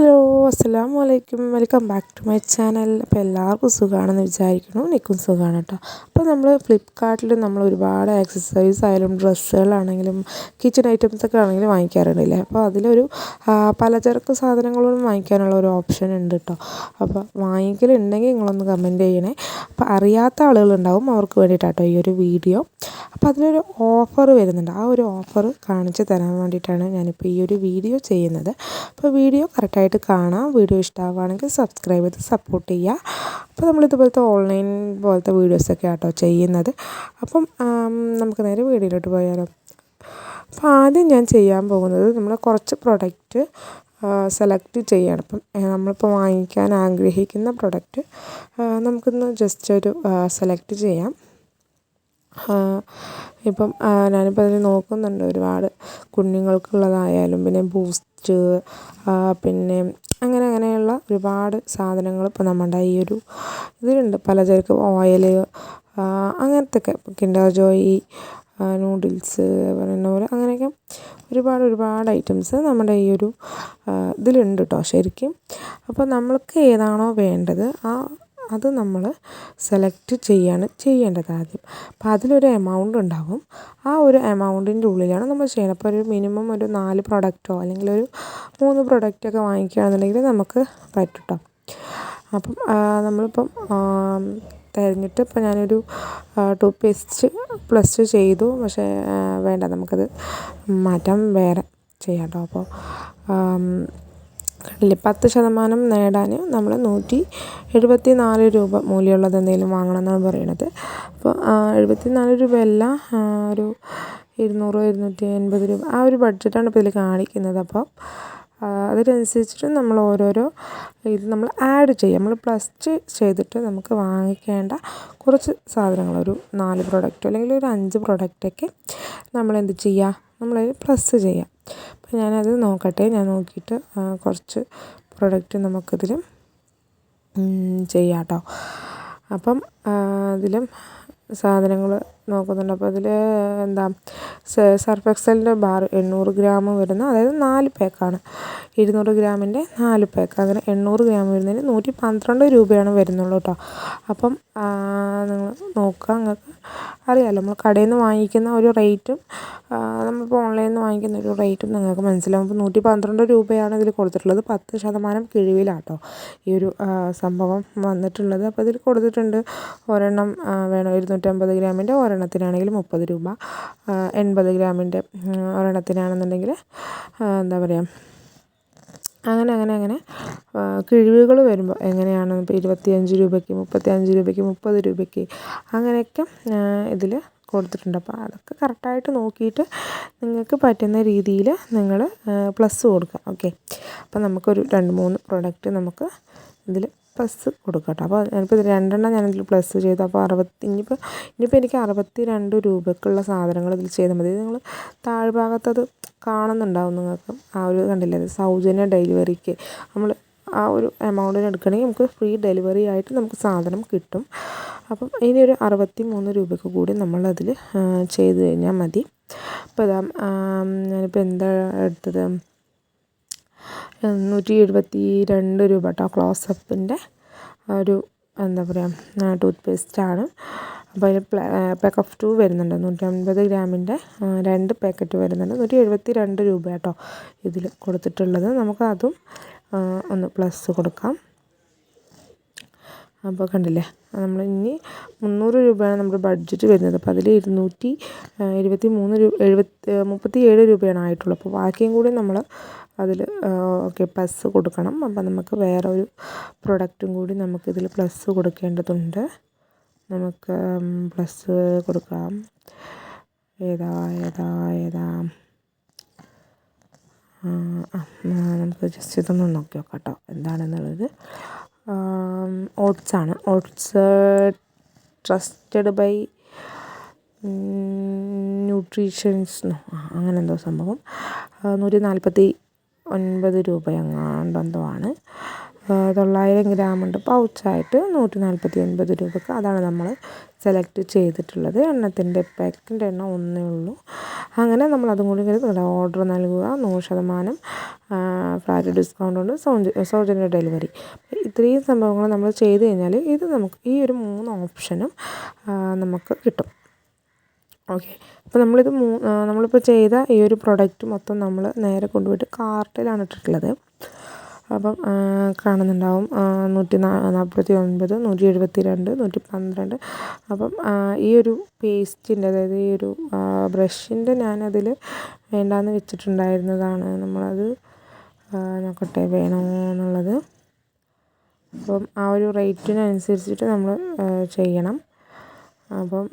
Hello അസ്സലാമു അലൈക്കും welcome back to my channel. അപ്പോൾ എല്ലാവർക്കും സുഖമാണെന്ന് വിചാരിക്കുന്നു. എനിക്കും സുഖമാണ് കേട്ടോ. അപ്പോൾ നമ്മൾ ഫ്ലിപ്പ്കാർട്ടിൽ നമ്മൾ ഒരുപാട് ആക്സസറീസ് ആയാലും ഡ്രസ്സുകളാണെങ്കിലും കിച്ചൺ ഐറ്റംസ് ഒക്കെ ആണെങ്കിലും വാങ്ങിക്കാറുണ്ടല്ലേ. അപ്പോൾ അതിലൊരു പലചരക്ക് സാധനങ്ങളും വാങ്ങിക്കാനുള്ള ഒരു ഓപ്ഷൻ ഉണ്ട് കേട്ടോ. അപ്പോൾ വാങ്ങിക്കലുണ്ടെങ്കിൽ നിങ്ങളൊന്ന് കമൻറ്റ് ചെയ്യണേ. അപ്പോൾ അറിയാത്ത ആളുകളുണ്ടാവും, അവർക്ക് വേണ്ടിയിട്ടാട്ടോ ഈ ഒരു വീഡിയോ. അപ്പോൾ അതിലൊരു ഓഫർ വരുന്നുണ്ട്. ആ ഒരു ഓഫർ കാണിച്ച് തരാൻ വേണ്ടിയിട്ടാണ് ഞാനിപ്പോൾ ഈ ഒരു വീഡിയോ ചെയ്യുന്നത്. അപ്പോൾ വീഡിയോ കറക്റ്റായിട്ട് കാണാം. വീഡിയോ ഇഷ്ടമാവുകയാണെങ്കിൽ സബ്സ്ക്രൈബ് ചെയ്ത് സപ്പോർട്ട് ചെയ്യുക. അപ്പോൾ നമ്മളിതുപോലത്തെ ഓൺലൈൻ പോലത്തെ വീഡിയോസൊക്കെ ആട്ടോ ചെയ്യുന്നത്. അപ്പം നമുക്ക് നേരെ വീഡിയോയിലോട്ട് പോയാലോ. അപ്പോൾ ആദ്യം ഞാൻ ചെയ്യാൻ പോകുന്നത് നമ്മൾ കുറച്ച് പ്രൊഡക്റ്റ് സെലക്ട് ചെയ്യണം. അപ്പം നമ്മളിപ്പോൾ വാങ്ങിക്കാൻ ആഗ്രഹിക്കുന്ന പ്രൊഡക്റ്റ് നമുക്കൊന്ന് ജസ്റ്റ് ഒരു സെലക്ട് ചെയ്യാം. ഇപ്പം ഞാനിപ്പോൾ അതിൽ നോക്കുന്നുണ്ട്, ഒരുപാട് കുഞ്ഞുങ്ങൾക്കുള്ളതായാലും പിന്നെ ബൂസ്റ്റ് പിന്നെ അങ്ങനെയുള്ള ഒരുപാട് സാധനങ്ങൾ ഇപ്പോൾ നമ്മുടെ ഈ ഒരു ഇതിലുണ്ട്. പലചരക്ക് ഓയിൽ അങ്ങനത്തെ ഒക്കെ കിൻഡർ ജോയ് നൂഡിൽസ് പറയുന്ന പോലെ അങ്ങനെയൊക്കെ ഒരുപാട് ഐറ്റംസ് നമ്മുടെ ഈ ഒരു ഇതിലുണ്ട് കേട്ടോ ശരിക്കും. അപ്പോൾ നമ്മൾക്ക് ഏതാണോ വേണ്ടത് അത് നമ്മൾ സെലക്ട് ചെയ്യേണ്ടത് ആദ്യം. അപ്പോൾ അതിലൊരു എമൗണ്ട് ഉണ്ടാകും. ആ ഒരു എമൗണ്ടിൻ്റെ ഉള്ളിലാണ് നമ്മൾ ചെയ്യണം. അപ്പോൾ ഒരു മിനിമം ഒരു 4 പ്രൊഡക്റ്റോ അല്ലെങ്കിൽ ഒരു 3 പ്രൊഡക്റ്റൊക്കെ വാങ്ങിക്കുകയാണെന്നുണ്ടെങ്കിൽ നമുക്ക് പറ്റും കേട്ടോ. അപ്പം നമ്മളിപ്പം തിരഞ്ഞിട്ട് ഇപ്പോൾ ഞാനൊരു ടൂത്ത് പേസ്റ്റ് പ്ലസ് ചെയ്തു. പക്ഷേ വേണ്ട, നമുക്കത് മാറ്റാം, വേറെ ചെയ്യാം കേട്ടോ. അപ്പോൾ കണ്ടില്ലേ, 10% നേടാൻ നമ്മൾ 174 രൂപ മൂല്യമുള്ളത് എന്തെങ്കിലും വാങ്ങണം എന്നാണ് പറയുന്നത്. അപ്പോൾ 74 രൂപയല്ല, ഒരു 200 280 രൂപ ആ ഒരു ബഡ്ജറ്റാണ് ഇപ്പോൾ ഇതിൽ കാണിക്കുന്നത്. അപ്പോൾ അതിനനുസരിച്ചിട്ട് നമ്മൾ ഓരോരോ ഇത് നമ്മൾ ആഡ് ചെയ്യാം. നമ്മൾ പ്ലസ് ചെയ്തിട്ട് നമുക്ക് വാങ്ങിക്കേണ്ട കുറച്ച് സാധനങ്ങൾ, ഒരു 4 പ്രൊഡക്റ്റോ അല്ലെങ്കിൽ ഒരു 5 പ്രൊഡക്റ്റൊക്കെ നമ്മളെന്ത് ചെയ്യുക, നമ്മളതിൽ പ്ലസ് ചെയ്യാം. അപ്പോൾ ഞാനത് നോക്കട്ടെ. ഞാൻ നോക്കിയിട്ട് കുറച്ച് പ്രൊഡക്റ്റ് നമുക്കിതിൽ ചെയ്യാം കേട്ടോ. അപ്പം അതിലും സാധനങ്ങൾ നോക്കുന്നുണ്ട്. അപ്പോൾ അതിൽ എന്താ സർഫ് എക്സലിൻ്റെ ബാർ 800 ഗ്രാം വരുന്ന, അതായത് 4 പാക്കാണ്. 200 ഗ്രാമിൻ്റെ 4 പാക്ക്, അങ്ങനെ 800 ഗ്രാം വരുന്നതിന് 112 രൂപയാണ് വരുന്നുള്ളൂ കേട്ടോ. അപ്പം നിങ്ങൾ നോക്കുക, നിങ്ങൾക്ക് അറിയാമല്ലോ നമ്മൾ കടയിൽ നിന്ന് വാങ്ങിക്കുന്ന ഒരു റേറ്റും നമ്മളിപ്പോൾ ഓൺലൈനിൽ നിന്ന് വാങ്ങിക്കുന്ന ഒരു റേറ്റും നിങ്ങൾക്ക് മനസ്സിലാവും. അപ്പോൾ 112 രൂപയാണ് ഇതിൽ കൊടുത്തിട്ടുള്ളത്. 10% കിഴിവിലാട്ടോ ഈ ഒരു സംഭവം വന്നിട്ടുള്ളത്. അപ്പോൾ ഇതിൽ കൊടുത്തിട്ടുണ്ട് ഒരെണ്ണം വേണം 250 ഗ്രാമിൻ്റെ ഒരെണ്ണത്തിനാണെങ്കിൽ 30 രൂപ, 80 ഗ്രാമിൻ്റെ ഒരെണ്ണത്തിനാണെന്നുണ്ടെങ്കിൽ എന്താ പറയുക, അങ്ങനെ കിഴിവുകൾ വരുമ്പോൾ എങ്ങനെയാണ് ഇപ്പോൾ 25 രൂപയ്ക്ക് 35 രൂപയ്ക്ക് 30 രൂപയ്ക്ക് അങ്ങനെയൊക്കെ ഇതിൽ കൊടുത്തിട്ടുണ്ട്. അപ്പോൾ അതൊക്കെ കറക്റ്റായിട്ട് നോക്കിയിട്ട് നിങ്ങൾക്ക് പറ്റുന്ന രീതിയിൽ നിങ്ങൾ പ്ലസ് കൊടുക്കുക. ഓക്കെ, അപ്പോൾ നമുക്കൊരു 2-3 പ്രൊഡക്റ്റ് നമുക്ക് ഇതിൽ പ്ലസ് കൊടുക്കാം കേട്ടോ. അപ്പോൾ ഞാനിപ്പോൾ 2 എണ്ണം ഞാനിതിൽ പ്ലസ് ചെയ്തു. അപ്പോൾ ഇനിയിപ്പോൾ എനിക്ക് 62 രൂപയ്ക്കുള്ള സാധനങ്ങൾ ഇതിൽ ചെയ്താൽ മതി. നിങ്ങൾ താഴ്ഭാഗത്തത് കാണുന്നുണ്ടാവും നിങ്ങൾക്ക്, ആ ഒരു കണ്ടില്ലേ, സൗജന്യ ഡെലിവറിക്ക് നമ്മൾ ആ ഒരു എമൗണ്ടിന് എടുക്കണമെങ്കിൽ നമുക്ക് ഫ്രീ ഡെലിവറി ആയിട്ട് നമുക്ക് സാധനം കിട്ടും. അപ്പം ഇനി ഒരു 63 രൂപയ്ക്ക് കൂടി നമ്മളതിൽ ചെയ്ത് കഴിഞ്ഞാൽ മതി. അപ്പോൾ ഞാനിപ്പോൾ എന്താ എടുത്തത്, 172 രൂപ കേട്ടോ. ക്ലോസപ്പിൻ്റെ ഒരു എന്താ പറയുക ടൂത്ത് പേസ്റ്റാണ്. അപ്പോൾ അതിന് പാക്ക് ഓഫ് 2 വരുന്നുണ്ട്. 150 ഗ്രാമിൻ്റെ 2 പാക്കറ്റ് വരുന്നുണ്ട്. 172 രൂപ കേട്ടോ ഇതിൽ കൊടുത്തിട്ടുള്ളത്. നമുക്ക് അതും ഒന്ന് പ്ലസ് കൊടുക്കാം. അപ്പോൾ കണ്ടില്ലേ, നമ്മൾ ഇനി 300 രൂപയാണ് നമ്മുടെ ബഡ്ജറ്റ് വരുന്നത്. അപ്പോൾ അതിൽ 237 രൂപയാണ് ആയിട്ടുള്ളൂ. അപ്പോൾ ബാക്കിയും കൂടി നമ്മൾ അതിൽ ഓക്കെ പ്ലസ് കൊടുക്കണം. അപ്പോൾ നമുക്ക് വേറെ ഒരു പ്രൊഡക്റ്റും കൂടി നമുക്കിതിൽ പ്ലസ് കൊടുക്കേണ്ടതുണ്ട്. നമുക്ക് പ്ലസ് കൊടുക്കാം. ഏതാ നമുക്ക് ജസ്റ്റ് ഇതൊന്ന് നോക്കി നോക്കാം കേട്ടോ എന്താണെന്നുള്ളത്. ഓട്സാണ്. ഓട്സ് ട്രസ്റ്റഡ് ബൈ ന്യൂട്രീഷൻസ് അങ്ങനെ എന്തോ സംഭവം. 149 രൂപ എങ്ങാണ്ടെന്തോ ആണ്. 900 ഗ്രാമുണ്ട് പൗച്ചായിട്ട് 149 രൂപക്ക്. അതാണ് നമ്മൾ സെലക്ട് ചെയ്തിട്ടുള്ളത്. എണ്ണത്തിൻ്റെ പാക്കിൻ്റെ എണ്ണം ഒന്നേ ഉള്ളൂ. അങ്ങനെ നമ്മൾ അതും കൂടി ഓർഡർ നൽകുക. 100% ഫ്ലാറ്റ് ഡിസ്കൗണ്ട് കൊണ്ട് സൗജന്യ ഡെലിവറി. ഇത്രയും സംഭവങ്ങൾ നമ്മൾ ചെയ്ത് കഴിഞ്ഞാൽ ഇത് നമുക്ക് ഈ ഒരു 3 ഓപ്ഷനും നമുക്ക് കിട്ടും. ഓക്കെ, അപ്പോൾ നമ്മളിപ്പോൾ ചെയ്ത ഈ ഒരു പ്രൊഡക്റ്റ് മൊത്തം നമ്മൾ നേരെ കൊണ്ടുപോയിട്ട് കാർട്ടിലാണ് ഇട്ടിട്ടുള്ളത്. അപ്പം കാണുന്നുണ്ടാവും 149, 172, 112. അപ്പം ഈ ഒരു പേസ്റ്റിൻ്റെ, അതായത് ഈ ഒരു ബ്രഷിൻ്റെ ഞാനതിൽ വേണ്ടാന്ന് വെച്ചിട്ടുണ്ടായിരുന്നതാണ്. നമ്മളത് നോക്കട്ടെ വേണോ എന്നുള്ളത്. അപ്പം ആ ഒരു റേറ്റിനനുസരിച്ചിട്ട് നമ്മൾ ചെയ്യണം. അപ്പം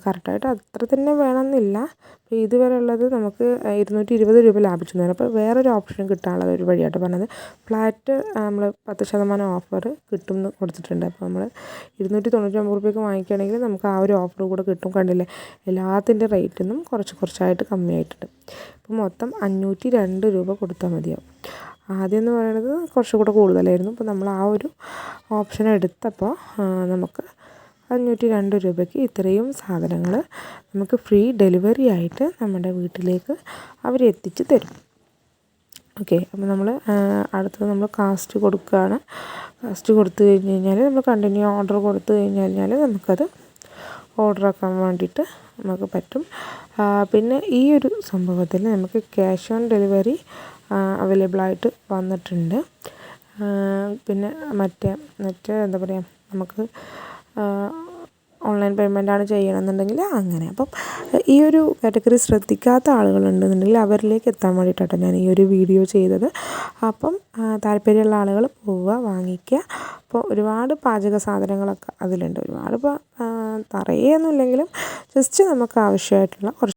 കറക്റ്റായിട്ട് അത്ര തന്നെ വേണമെന്നില്ല. അപ്പോൾ ഇതുവരെ ഉള്ളത് നമുക്ക് 220 രൂപ ലാഭിച്ചു തരാം. അപ്പോൾ വേറൊരു ഓപ്ഷൻ കിട്ടാനുള്ളത് ഒരു വഴിയായിട്ട് പറഞ്ഞത്, ഫ്ലാറ്റ് നമ്മൾ 10% ഓഫർ കിട്ടും എന്ന് കൊടുത്തിട്ടുണ്ട്. അപ്പോൾ നമ്മൾ 299 രൂപയ്ക്ക് വാങ്ങിക്കുകയാണെങ്കിൽ നമുക്ക് ആ ഒരു ഓഫർ കൂടെ കിട്ടും. കണ്ടില്ലേ, എല്ലാത്തിൻ്റെ റേറ്റിൽ നിന്നും കുറച്ചായിട്ട് കമ്മിയായിട്ടുണ്ട്. അപ്പോൾ മൊത്തം 502 രൂപ കൊടുത്താൽ മതിയാവും. ആദ്യം എന്ന് പറയുന്നത് കുറച്ചുകൂടെ കൂടുതലായിരുന്നു. അപ്പോൾ നമ്മൾ ആ ഒരു ഓപ്ഷൻ എടുത്തപ്പോൾ നമുക്ക് 502 രൂപയ്ക്ക് ഇത്രയും സാധനങ്ങൾ നമുക്ക് ഫ്രീ ഡെലിവറി ആയിട്ട് നമ്മുടെ വീട്ടിലേക്ക് അവർ എത്തിച്ച് തരും. ഓക്കെ, അപ്പോൾ നമ്മൾ അടുത്തത് നമ്മൾ കാസ്റ്റ് കൊടുക്കുകയാണ്. കാസ്റ്റ് കൊടുത്തു കഴിഞ്ഞ് കഴിഞ്ഞാൽ നമ്മൾ കണ്ടിന്യൂ ഓർഡർ കൊടുത്തു കഴിഞ്ഞാൽ നമുക്കത് ഓർഡറാക്കാൻ വേണ്ടിയിട്ട് നമുക്ക് പറ്റും. പിന്നെ ഈ ഒരു സംഭവത്തിൽ നമുക്ക് ക്യാഷ് ഓൺ ഡെലിവറി അവൈലബിളായിട്ട് വന്നിട്ടുണ്ട്. പിന്നെ മറ്റേ എന്താ പറയുക, നമുക്ക് ഓൺലൈൻ പേയ്മെൻറ്റാണ് ചെയ്യണമെന്നുണ്ടെങ്കിൽ അങ്ങനെ. അപ്പം ഈ ഒരു കാറ്റഗറി ശ്രദ്ധിക്കാത്ത ആളുകളുണ്ടെന്നുണ്ടെങ്കിൽ അവരിലേക്ക് എത്താൻ വേണ്ടിയിട്ടാണ് ഞാൻ ഈ ഒരു വീഡിയോ ചെയ്തത്. അപ്പം താല്പര്യമുള്ള ആളുകൾ പോവുക, വാങ്ങിക്കുക. അപ്പോൾ ഒരുപാട് പാചക സാധനങ്ങളൊക്കെ അതിലുണ്ട്. ഒരുപാട് നിറയൊന്നും ഇല്ലെങ്കിലും ജസ്റ്റ് നമുക്ക് ആവശ്യമായിട്ടുള്ള കുറച്ച്